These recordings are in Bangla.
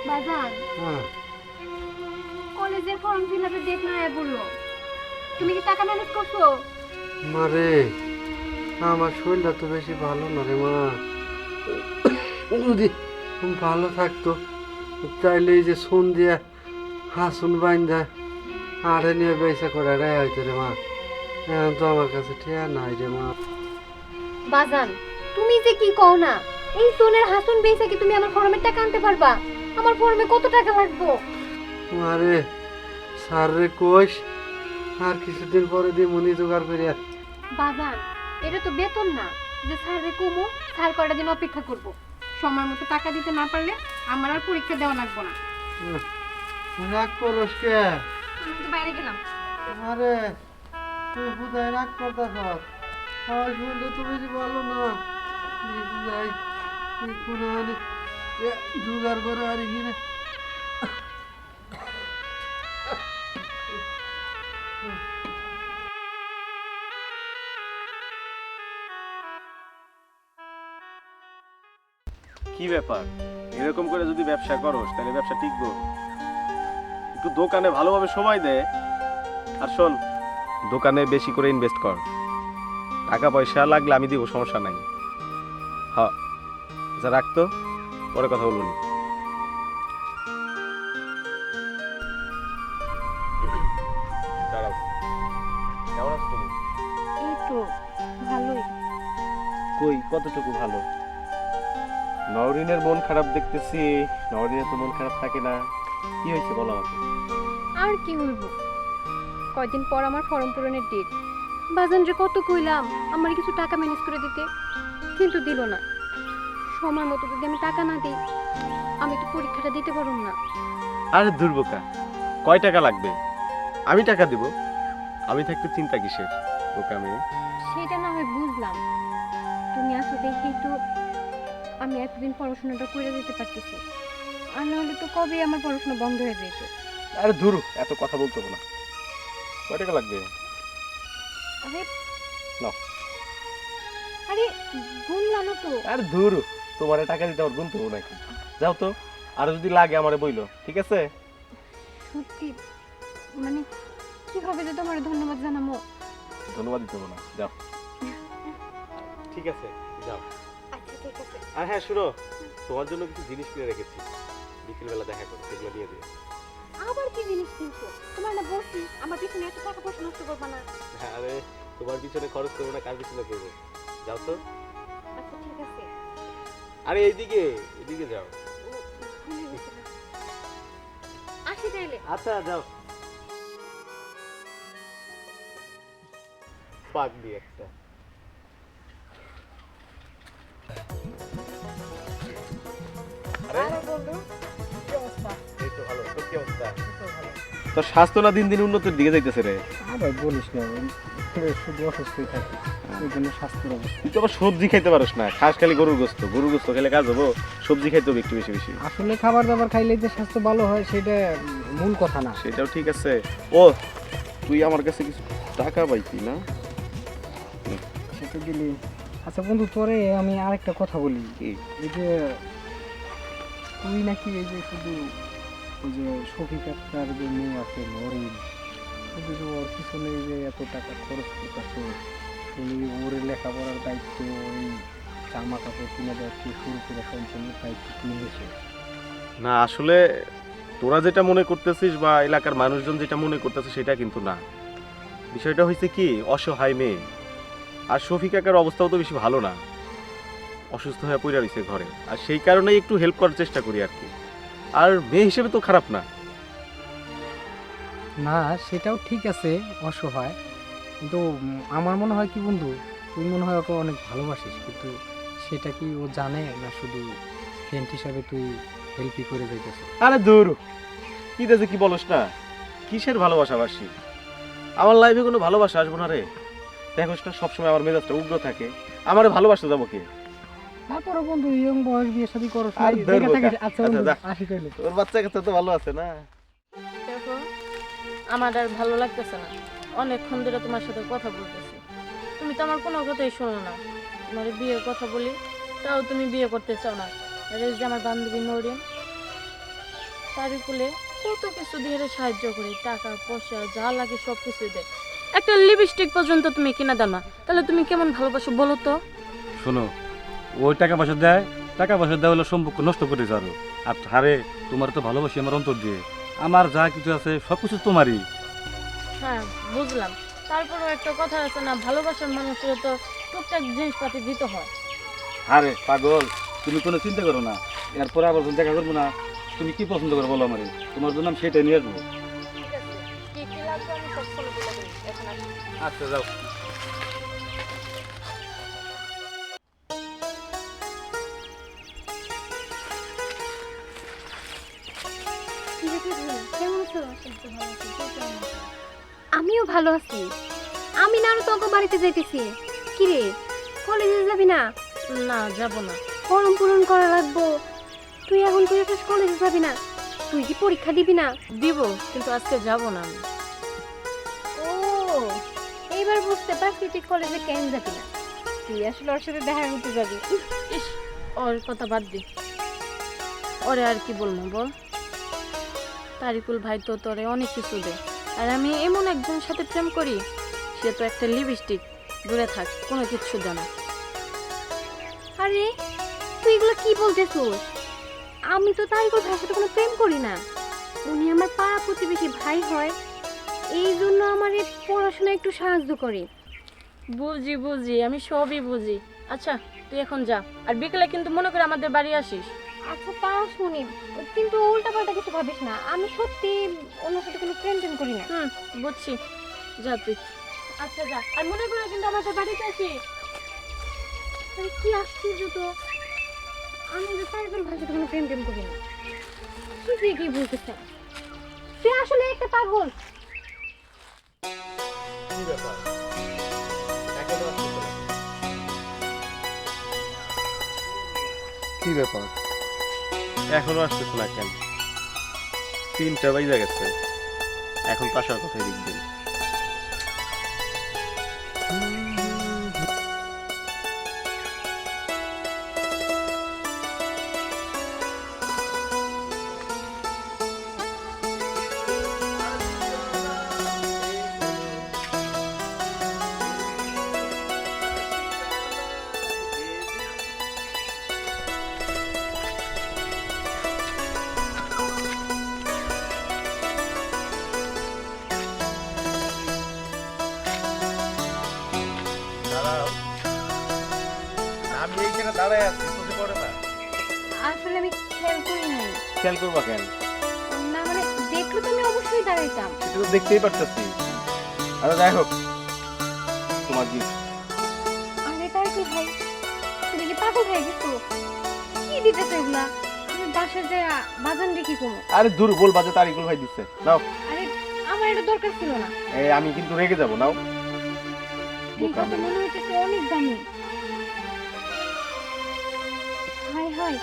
বাজান, কলেজের ফর্ম ফিল আপের ডেট না বললো, তুমি কি টাকা ম্যানেজ করছো? মারে, আমার শরীরটা তো বেশি ভালো না রে মা। যদি ভালো থাকতো চাইলে এই যে শুন দিয়া হাসুন বাইন্দা আড়ে নিয়ে বেসা করে রে হইতো রে মা। এখন তো আমার কাছে ঠিয়া নাই রে মা। বাজান, তুমি যে কি কও না, এই সোনের হাসুন বেইসা কি তুমি আমার ফর্মের টাকা আনতে পারবা? আমার ফর্মে কত টাকা লাগবে? মারে, স্যার রে কইস আর কিছুদিন পরে দিয়ে মনি জোগাড় করিয়া। বাজান, এটা তো বেতন না যে স্যারে কমু, স্যার কয়টা দিন অপেক্ষা করব। সময় মতো টাকা দিতে না পারলে আমার আর পরীক্ষা দেওয়া লাগবে না। রাগ করস কে? আমি তো বাইরে গেলাম। আরে তুই কোথায় রাগ করতেছ? আমার শরীরটা তো বেশি ভালো না। যাই কোনো মানে জোগাড় করে আর কিনে। কি ব্যাপার, এরকম করে যদি ব্যবসা করস তাহলে ব্যবসা টিকবো? একটু দোকানে ভালোভাবে সময় দে। আর শোন, দোকানে বেশি করে ইনভেস্ট কর। টাকা পয়সা লাগলে আমি দিব, সমস্যা নাই। হ্যাঁ, আচ্ছা রাখতো, পরে কথা বলবো নি। দাঁড়াও, কেমন আছো তুমি? এই তো ভালোই। কই, কতটুকু ভালো? নওরিনের মন খারাপ দেখতেছি। নওরিনের তো মন খারাপ থাকে না, কি হয়েছে বলো আমাকে। আর কি হইব, কয়দিন পর আমার ফর্ম পূরণের ডেট। বাজান রে কত কইলাম আমার কিছু টাকা ম্যানেজ করে দিতে, কিন্তু দিল না। সময় মতো যদি আমি টাকা না দিই, আমি তো পরীক্ষাটা দিতে পারব না। আরে দুর্বোকা, কয় টাকা লাগবে? আমি টাকা দিব। আমি থাকতে চিন্তা কিসের বোকা মেয়ে? সেটা না হয় বুঝলাম, তুমি আসো দেখেই তো আমি এতদিন পড়াশোনাটা করে দিতে পারতেছি। আর নাহলে তো কবে আমার পড়াশোনা বন্ধ হয়ে যেত। আরে ধুরু, এত কথা বলতে হবে না। কয় টাকা লাগবে? আরে নাও। আরে গুনলাম তো। আরে ধুরু, তোমারে টাকা দিতে আমার গুনতে হবে নাকি? যাও তো, আর যদি লাগে আমারে বইলো, ঠিক আছে? সত্যি মানে কিভাবে যে তোমার ধন্যবাদ জানাবো। ধন্যবাদ দিতে হবে না, যাও। ঠিক আছে, যাও। আচ্ছা ঠিক আছে। আর হ্যাঁ শুনো, তোমার জন্য কিছু জিনিস কিনে রেখেছি, বিকেলবেলা দেখা করো, সেগুলো নিয়ে দিও। আবার কি জিনিস কিনছো? তোমার না বলছি আমার পিছনে এত টাকা পয়সা নষ্ট করবা না। আরে তোমার পিছনে খরচ করবো না, কার পিছনে করবো? যাও তো। আচ্ছা ঠিক আছে। আরে এইদিকে, এদিকে যাও। ভুলে গেছিলাম। আসি তাইলে। আচ্ছা যাও। পাক দিয়ে একটা। আরে বন্ধু, কি অবস্থা? এই তো ভালো, তোর কি অবস্থা? তোর স্বাস্থ্য না দিন দিন উন্নতির দিকে যাইতেছে রে। ভাই বলিস না, শুধু অসুস্থই থাকি, ওই জন্য স্বাস্থ্যের অবস্থা। তুই তো আবার সবজি খাইতে পারস না, খাস খালি গরুর গোস্ত। গরুর গোস্ত খেলে কাজ হবো? সবজি খাইতে হবে একটু বেশি বেশি। আসলে খাবার দাবার খাইলে যে স্বাস্থ্য ভালো হয় সেটা মূল কথা না। সেটাও ঠিক আছে। ও, তুই আমার কাছে কিছু টাকা পাইতি না? সেটা দিলি। আচ্ছা বন্ধু, তোরে আমি আরেকটা কথা বলি। এই যে তুই নাকি এই যে শুধু ওই যে শফিক আক্তার যে মেয়ে আছে নরিন, শুধু যে ওর পিছনে যে এত টাকা খরচ করতেছে, তুমি ওর লেখাপড়ার দায়িত্ব, ওই জামা কাপড় কিনে দেওয়া থেকে শুরু করে সম্পূর্ণ দায়িত্ব তুই নিয়েছে। না আসলে তোরা যেটা মনে করতেছিস বা এলাকার মানুষজন যেটা মনে করতেছে সেটা কিন্তু না। বিষয়টা হয়েছে কি, অসহায় মেয়ে। আর শফিক কাকার অবস্থাও তো বেশি ভালো না, অসুস্থ হয়ে পড়ে রয়েছে ঘরে। আর সেই কারণেই একটু হেল্প করার চেষ্টা করি আর কি। আর মেয়ে হিসেবে তো খারাপ না। না সেটাও ঠিক আছে, অসহায়, কিন্তু আমার মনে হয় কি বন্ধু, তুই মনে হয় ওকে অনেক ভালোবাসিস, কিন্তু সেটা কি ও জানে না? শুধু ফ্রেন্ড হিসাবে তুই হেল্পই করে যাইতেছিস। আরে দূর, কি দেখে কি বলস না? কিসের ভালোবাসা বাসি? আমার লাইফে কোনো ভালোবাসা আসবো না রে। দেখোস না, সবসময় আমার মেজাজটা উগ্র থাকে। আমারে ভালোবাসতে যাবো কে? তারপরে বন্ধু ইয়ং বয়স বিয়ে শাদী করো, আর ধরবো কা? আচ্ছা আচ্ছা, বন্ধু যা। আসি তাইলে। তোর বাচ্চা কাচ্চা তো ভালো আছে না? দেখো, আমার আর ভালো লাগতেছে না। অনেকক্ষণ ধরে তোমার সাথে কথা বলতেছি, তুমি তো আমার কোনো কথাই শোনো না। তোমার বিয়ের কথা বলি, তাও তুমি বিয়ে করতে চাও না। আর এই যে আমার বান্ধবী নরিন, তারই কুলে কত কিছু দিয়ে এরে সাহায্য করি, টাকা পয়সা যা লাগে সব কিছু দেয়। একটা লিপস্টিক পর্যন্ত তুমি কিনা দাও না, তাহলে তুমি কেমন ভালোবাসো বলো তো? শোনো, ওই টাকা পয়সা দেয়, টাকা পয়সা দেওয়া হলে সম্পর্ক নষ্ট করে যাও। আর হারে তোমার তো ভালোবাসি আমার অন্তর দিয়ে, আমার যা কিছু আছে সব কিছু তোমারই। হ্যাঁ বুঝলাম, তারপরেও একটা কথা আছে না, ভালোবাসার মানুষের তো টুকটাক জিনিসপাতি দিতে হয়। আরে পাগল, তুমি কোনো চিন্তা করো না, এরপরে আবার যখন দেখা করবো না, তুমি কি পছন্দ করো বলো আমারে, তোমার জন্য আমি সেটাই নিয়ে আসবো। ঠিক আছে, কি কি লাগবে আমি সব ফলো করে দেবো। এখন আসি। আচ্ছা যাও। কেমন আছো? আমিও ভালো আছি। আমি না আরো তোকে বাড়িতে যাইতেছি। কি রে, কলেজে যাবি না? না যাব না। ফর্ম পূরণ করা লাগবো। তুই এখন কলেজে যাবি না? তুই কি পরীক্ষা দিবি না? দিব, কিন্তু আজকে যাব না আমি। ও, এইবার বুঝতে পারছি তুই কলেজে কেন যাবি না। তুই আসলে ওর সাথে দেখা করতে যাবি। ইস, ওর কথা বাদ দি। ওরে আর কি বলবো বল, তারিকুল ভাই তো তোরে অনেক কিছু দেয়, আর আমি এমন একজনের সাথে প্রেম করি, সে তো একটা লিপস্টিক, দূরে থাক, কোনো কিচ্ছু দেয় না। আরে তুই এগুলো কি বলতেছিস? আমি তো তারিকুল ভাইয়ের সাথে কোনো প্রেম করি না। উনি আমার পাড়া প্রতিবেশী ভাই হয়, এই জন্য আমার এই পড়াশোনা একটু সাহায্য করে। বুঝি বুঝি, আমি সবই বুঝি। আচ্ছা তুই এখন যা, আর বিকেলে কিন্তু মনে করে আমাদের বাড়ি আসিস। আচ্ছা তা শুনি, কিন্তু উল্টাপাল্টা কিছু ভাবিস না। আমি সত্যি ওনার সাথে কোনো প্রেম টেম করি না। বুঝছি, যা তুই। আচ্ছা যা, আর মনে করে কিন্তু আমাদের বাড়িতে আসিস। আরে কি আশ্চর্য তো, আমি যে তারিকুল ভাইয়ের সাথে কোনো প্রেম টেম করি না। তুই কি বলতেছ? তুই আসলে একটা পাগল। কি ব্যাপার? এখনো আসতেছে না? কি ব্যাপার, এখনো আসতেছে না কেন? 3টা বাজে গেছে, এখন তো আসার কথাই দেখবেন। আমি এইখানে দাঁড়ায় আছি, চোখে পড়ে না? আসলে আমি খেয়াল করি নাই। খেয়াল করবা কেন? না মানে দেখলে তো আমি অবশ্যই দাঁড়াইতাম। সেটা তো দেখতেই পারতেছি। আচ্ছা যাই হোক, তোমার গিফট। আরে তারিকুল ভাই, তুমি কি পাগল হয়ে গেছো? কি দিতেছো এগুলা? আমি বাসায় যাই বাজান রেখে কোনো। আরে দুর্বল বাজে তারিকুল ভাই দিচ্ছে, নাও। আরে আমার এটা দরকার ছিল না। এই আমি কিন্তু রেগে যাব, নাও। এইটা তো মনে হইতেছে অনেক দামি। হাই হাই,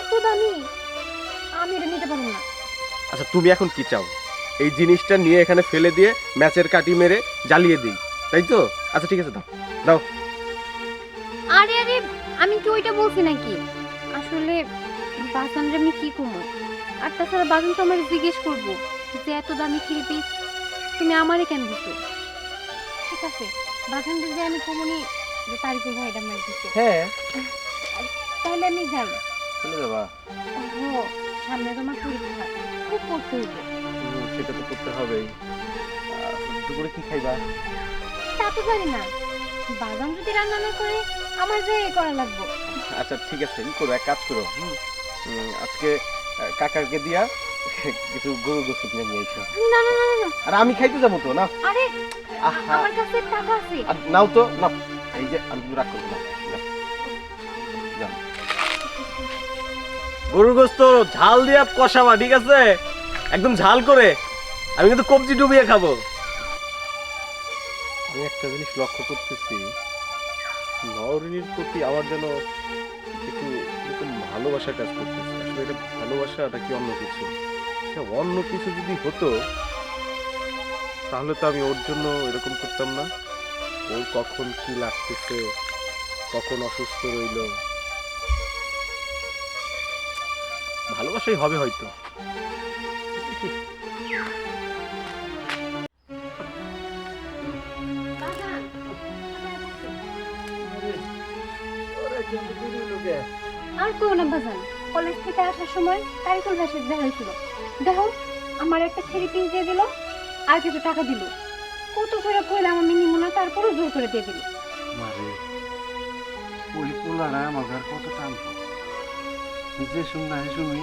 এত দামি? আমি এটা নিতে পারবো না। আচ্ছা তুমি এখন কি চাও? এই জিনিসটা নিয়ে এখানে ফেলে দিয়ে ম্যাচের কাটি মেরে জ্বালিয়ে দিই, তাই তো? আচ্ছা ঠিক আছে, দাও দাও। আরে আরে, আমি কি ওইটা বলছি নাকি? আসলে বাজানরে আমি কি কমো? আর তাছাড়া বাজান তো আমার জিজ্ঞেস করবো যে এত দামি থ্রি পিস তুমি আমারে কেন দিছো। ঠিক আছে, বাজান যে আমি কমনি যে তারিকুল ভাই এটা আমার দিছে। হ্যাঁ, তাহলে আমি যাই। চলে যাবা? ও, সামনে তো আমার পরীক্ষা, খুব পড়তে হইবে। সেটা তো করতে হবেই। দুপুরে কি খাইবা? তা তো জানি না, বাজান যদি রান্না না করে আমার যাই করা লাগবো। আচ্ছা ঠিক আছে, ই করো, এক কাজ করো, আজকে কাকাকে দিয়া কিছু গরু গোস্ত কিনে নিয়ে এসো। না না না না না, আর আমি খাইতে যাবো তো, না? আরে আহা। আমার কাছে টাকা আছে। আর নাও তো, নাও। এই যে আমি কিন্তু রাগ করবো না, নাও। যাও। গরুর গোস্ত ঝাল দিয়া কষাবা, ঠিক আছে? একদম ঝাল করে, আমি কিন্তু কবজি ডুবিয়ে খাবো। আমি একটা জিনিস লক্ষ্য করতেছি, নওরিনীর প্রতি আমার যেন একটু এরকম ভালোবাসা কাজ করতেছে। আসলে এটা ভালোবাসা নাকি অন্য কিছু? এটা অন্য কিছু যদি হতো তাহলে তো আমি ওর জন্য এরকম করতাম না। ওর কখন কি লাগতেছে, কখন অসুস্থ রইলো, ভালোবাসাই হবে হয়তো। দেখি। আর কেউ না বাজান, কলেজ থেকে আসার সময় তারিকুল ভাইয়ের সাথে দেখা হয়েছিল। দেখো আমার একটা থেরাপি দিয়ে দিল, আর কিছু টাকা দিল। কত করে কইলাম আমি নিব না, তারপরও জোর করে দিয়ে দিল। মারে ওই পোলারা আমার আর কত টানবো, যে শুননা হে শুনি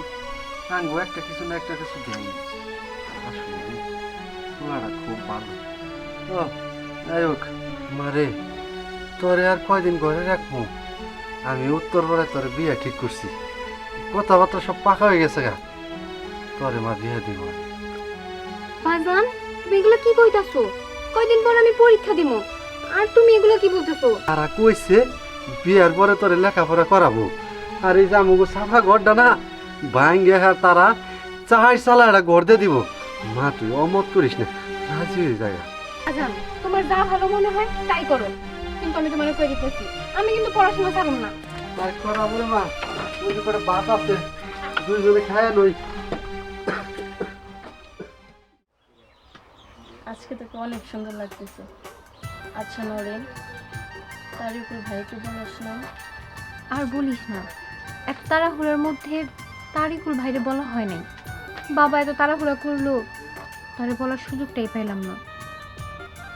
টানবো, একটা কিছু না একটা কিছু দেয়। আসলে পোলারা খুব ভালো। ও যাই হোক মারে, তোরে আর কয়দিন ঘরে রাখবো? আমি উত্তরপাড়ায় তোর বিয়ে ঠিক করছি, কথাবার্তা সব পাকা হয়ে গেছে গা। তোরে মা বিয়ে দিব। বাজান তুমি এগুলো কি কইতাছো? কয়দিন পর আমি পরীক্ষা দিব, আর তুমি এগুলো কি বলতেছো? তারা কইছে বিয়ার পরে তোরে লেখাপড়া করাবো। আর এই যে আমাকে সাফা ঘরটা না ভাঙ্গে, হ্যাঁ তারা চাহাই চালা একটা ঘর দিয়ে দিব। মা তুই অমত করিস না, রাজি হয়ে যায়। বাজান তোমার যা ভালো মনে হয় তাই করো, কিন্তু আমি তোমার কই দিতেছি আমি কিন্তু পড়াশোনা ছাড়ব না। তাই করাবো রে মা, ওই যে করে ভাত আছে দুইজনে খায় নই। আজকে তোকে অনেক সুন্দর লাগতেছে। আচ্ছা নরেন, তারিকুল ভাইকে বলিস না? আর বলিস না, এত তাড়াহুড়োর মধ্যে তারিকুল ভাইরে বলা হয় নাই। বাবা এত তাড়াহুড়া করলো, তারে বলার সুযোগটাই পাইলাম না।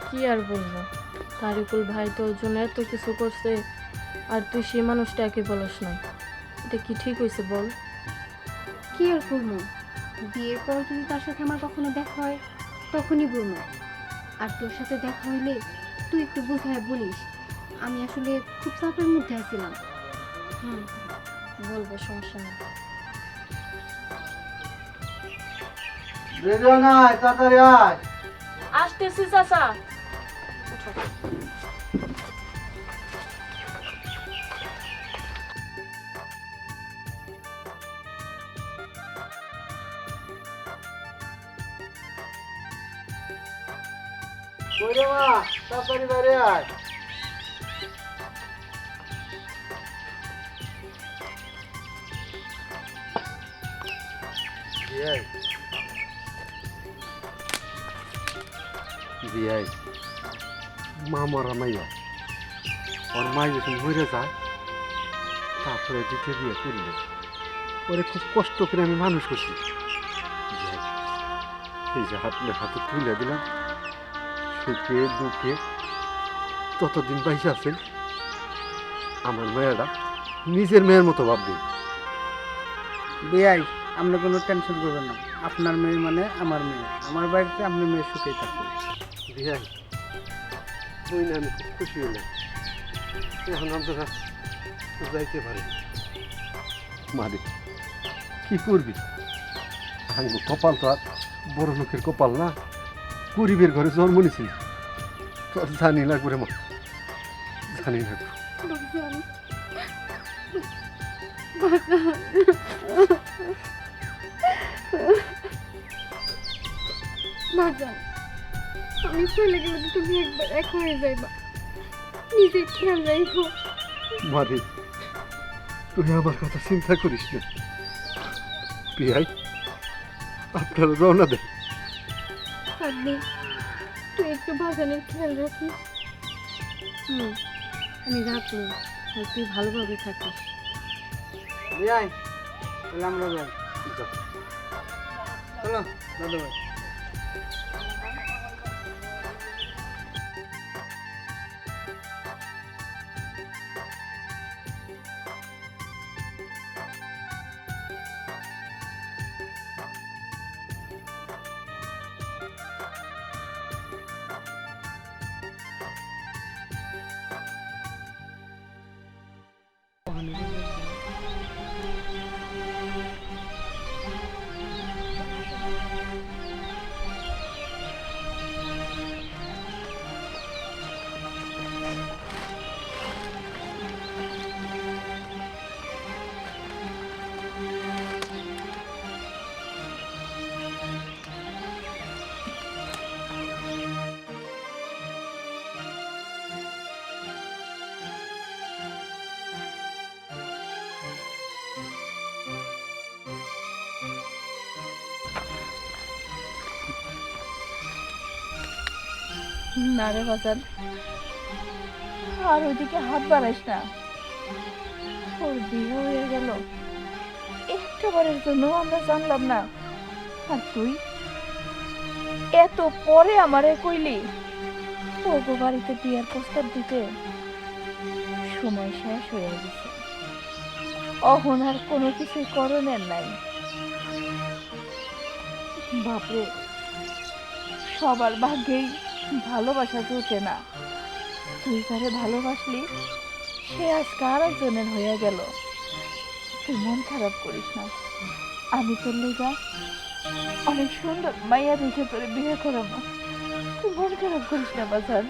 কি আর বলবো, তারিকুল ভাই তোর জন্য এত কিছু করছে, আর তুই সেই মানুষটাকে বলিস না। এটা কি ঠিক হয়েছে বল? কি আর করবো, বিয়ের পর যদি তার সাথে আমার কখনো দেখা হয় তখনই বলবো। আর তোর সাথে দেখা হইলে তুই একটু বোঝায় বলিস আমি আসলে খুব চাপের মধ্যে আছিলাম। হুম, বলবো, সমস্যা নেই। রেডিও নাই, তাড়াতাড়ি আয়। আসতেছি চাচা। কই রে মা, তাড়াতাড়ি বাইরে আয়। বিয়াই বিয়াই মা মরা মাইয়া, ওর মাই যখন মরে যায় তারপরে দ্বিতীয় বিয়ে করলে ওরে খুব কষ্ট করে আমি মানুষ করছি। বিয়াই, এই যে আপনার হাতে তুলে দিলাম, সুখে দুঃখে ততদিন বাইসে আছেন, আমার মেয়েরা নিজের মেয়ের মতো ভাববে। বিয়াই আপনি কোনো টেনশন করবেন না, আপনার মেয়ে মানে আমার মেয়ে, আমার বাড়িতে আপনার মেয়ে সুখেই থাকবে। বিয়াই তুই না, আমি খুব খুশি হলাম। এখন আপনারা যাইতে পারে। মারে কি করবি, আঙ্গু কপাল তো আর বড় লোকের কপাল না, গরিবের ঘরে জন্ম নিছি। তোর জানি লাগবে রে মা, জানি লাগবে। বাজান আমি চলে গেলে তো তুমি একবার এক হয়ে যাইবা, নিজে খেয়াল রাখো। মারে তুই আমার কথা চিন্তা করিস না। পিয়াই আপনার রওনা দে। থাকবি, তুই একটু বাজানের খেয়াল রাখিস। হুম, আমি রাখবো, আর তুই ভালোভাবে থাকিস। বিয়াই তাহলে আমরা যাই। চলো দাদু ভাই। না রে বাজান, আর ওইদিকে হাত বাড়াইস না। ওর বিয়ে হয়ে গেল, একটা বারের জন্য আমরা জানলাম না। আর তুই এত পরে আমারে কইলি ওগো বাড়িতে বিয়ের প্রস্তাব দিতে। সময় শেষ হয়ে গেছে, অহন আর কোনো কিছুই করণের নাই। বাপরে, সবার ভাগ্যেই ভালোবাসা জোটে না। তুই যারে ভালোবাসলি সে আজকে আর একজনের হয়ে গেল। তুই মন খারাপ করিস না, আমি তোর লেগা অনেক সুন্দর মাইয়া দেখে তোরে বিয়ে করাবো। তুই মন খারাপ করিস না বাজান।